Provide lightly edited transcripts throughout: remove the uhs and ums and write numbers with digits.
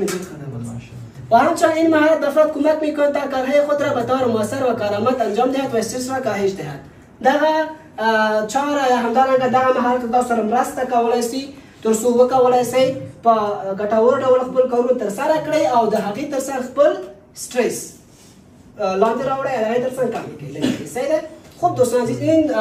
میتونید خدمات و همچنین این مهارت افراد کمک میکنه تا کارهای خود را به طور مؤثر و کارآمد انجام دهد و استرس را کاهش دهد. دغه چهار همدارنګه دغه مهارت تاسو سره مرسته کولی شي تر څو وکولی شئ په ګټور ډول خپل کارونه ترسره کړئ او د هغې ترڅنګ خپل استرس لاندې راوړئ او د هغې ترڅنګ کم کړئ. صحیح ده؟ خب دوستان عزیز این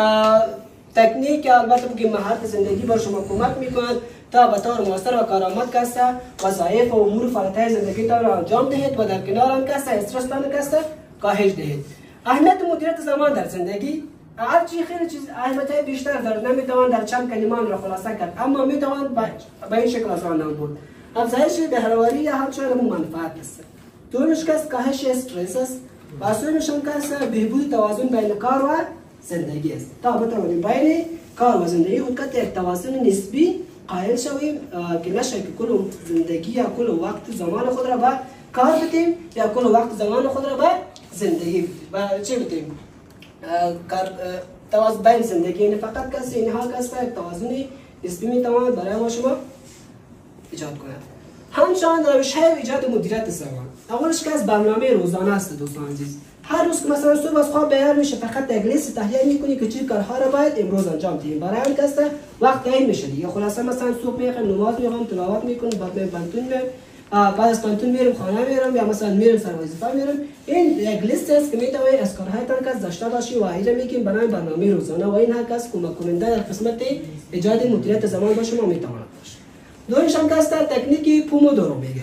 تکنیک البته که مهارت زندگی بر شما کمک میکنند تا به طور مؤثر و کارآمد کسته وظایف و امور فعالیت‌های زندگیتان را انجام دهید و در کنار آن کسته استرس تان کسته کاهش دهید. اهمیت مدیریت زمان در زندگی هرچی خیلی چیز اهمیت بیشتر دارد نمیتوان در چند کلمه را خلاصه کرد اما میتوان به این شکل از آن نام افزایش بهره‌وری یا همچنین منفعت است. دومش کس کاهش استرس است و سومش هم کس بهبود توازن بین کار و زندگی است. تا بتوانیم بین کار و زندگی خود یک توازن نسبی قائل شویم که نشه که کل زندگی یا کل وقت زمان خود را به کار بدیم یا کل وقت زمان خود را به زندگی و چی بدیم توازن بین زندگی یعنی فقط کسی اینها کس یک توازن نسبی میتواند برای ما شما ایجاد کند. همچنین روش‌های ایجاد مدیریت زمان اولش که از برنامه روزانه است دوستان عزیز. هر روز که مثلا صبح از خواب بیدار میشه فقط یک لیست تهیه میکنی که چه کارها را باید امروز انجام دهیم. برای آن کس وقت تعیین میشه دیگه. خلاصه مثلا صبح میخوام نماز میخوام تلاوت میکنم بعد میرم پانتون میرم بعد از پانتون میرم خانه میرم یا مثلا میرم سر وظیفه میرم. این یک لیست است که میتوانی از کارهایتان کس داشته باشی و اجرا میکنی برای برنامه روزانه و این هر کس کمک کننده در قسمت ایجاد مدیریت زمان با شما میتواند باشه. دومش هم کس تکنیک پومودورو میگه.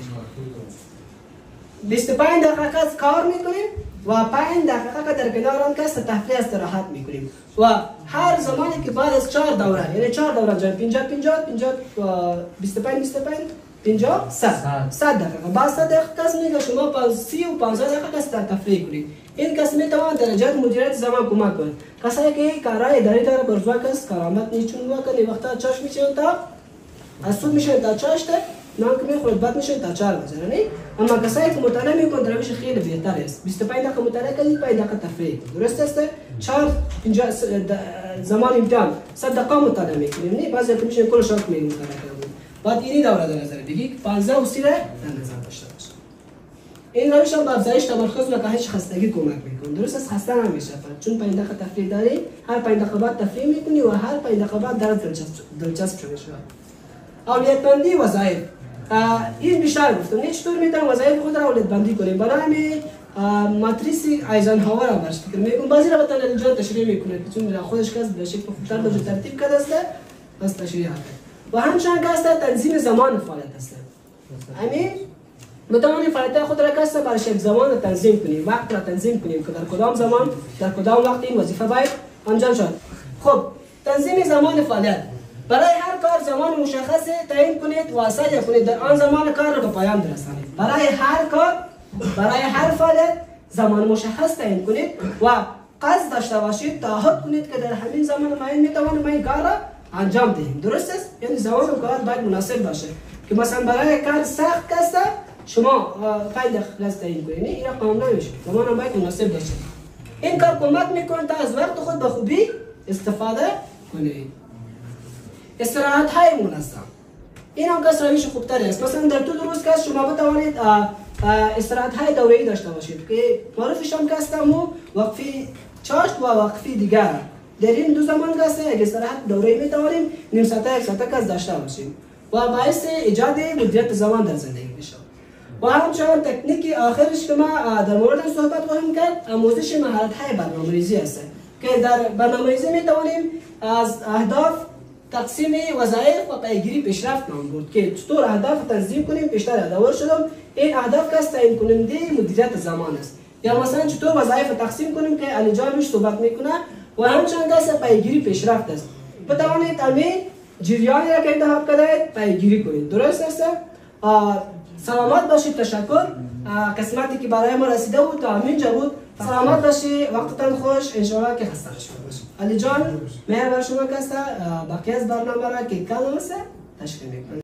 25 دقیقه کار میکنیم و 5 دقیقه در کنار آن کس تفریح استراحت میکنیم و هر زمانی که بعد از 4 دوره یعنی 4 دوره جای 50 50 50 25 25 50 100 دقیقه بعد 100 دقیقه کس میگه شما با 30 و 15 دقیقه کس تفریح کنید. این کس میتواند در ایجاد مدیریت زمان کمک کنه. کسایی که کارهای اداری داره برزوا کس کارآمد نیچون وقتی وقتا چاش میشه تا از صبح میشه تا چاشته نان که میخورد بعد میشه تا 4 بجه نه اما کسایی که مطالعه میکنند روش خیلی بهتر است. 25 دقیقه مطالعه کنید 5 دقیقه تفریح درست است. 4 اینجا زمان امتحان 100 دقیقه مطالعه میکنیم نه بعضی که میشه کل شب مطالعه کنیم بعد اینی دوره در نظر بگیرید 15 و 30 در نظر داشته باشید. این روش هم به افزایش تمرکز و کاهش خستگی کمک میکنه. درست است خسته نمیشه چون 5 دقیقه تفریح داری هر 5 دقیقه بعد تفریح میکنی و هر 5 دقیقه بعد درس دلچسب شده شد. اولویت‌بندی وظایف این بیشتر گفتم نه چطور میتونم وظایف خود را اولویت‌بندی کنیم. برای همین ماتریس آیزنهاور را برش فکر میکنم بعضی را بتونه اینجا تشریح میکنه چون خودش کس به شکل خوبتر در ترتیب کرده است بس تشریح کرده و همچنین که است تنظیم زمان فعالیت است. همین بتوانیم فعالیت خود را کس برای یک زمان تنظیم کنیم وقت را تنظیم کنیم که در کدام زمان در کدام وقت این وظیفه باید انجام شود. خب تنظیم زمان فعالیت برای هر کار زمان مشخص تعیین کنید و سعی کنید در آن زمان کار را به پایان برسانید. برای هر کار برای هر فعالیت زمان مشخص تعیین کنید و قصد داشته باشید تعهد کنید که در همین زمان معین میتوانم این کار را انجام دهیم. درست است؟ یعنی زمان کار باید مناسب باشه که مثلا برای کار سخت کسته شما 5 دقیقه تعیین کنید این را کاملا نمیشه. زمان باید مناسب باشه. این کار کمک میکنه تا از وقت خود به خوبی استفاده کنید. استراحت های منظم این هم کس روش خوبتری است. مثلا در طول روز کس شما بتوانید استراحت های دوره‌ای داشته باشید که معروفش هم کس همو وقفی چاشت و وقفی دیگر. در این دو زمان کس یک استراحت دوره‌ای میتوانیم نیم ساعته یک ساعته کس داشته باشیم و باعث ایجاد مدیریت زمان در زندگی میشه. و همچنین تکنیک آخرش که ما در مورد صحبت خواهیم کرد آموزش مهارت های برنامه‌ریزی است که در برنامه‌ریزی میتوانیم از اهداف تقسیم وظایف و پیگیری پیشرفت نام برد که چطور اهداف تنظیم کنیم. بیشتر ادوار شدم این اهداف کس تعیین کننده مدیریت زمان است یا مثلا چطور وظایف تقسیم کنیم که انجامش صحبت میکنه و همچنین کس پیگیری پیشرفت است. بتوانید همین جریانی را که انتخاب کردید پیگیری کنید. درست است؟ سلامت باشید. تشکر. قسمتی که برای ما رسیده بود تا همینجا بود. سلامت باشید. وقتتان خوش. انشاءالله که خسته نشید. علی جان مهر بر شما کسته بقیه از برنامه را که کلمه است تشکر میکنم.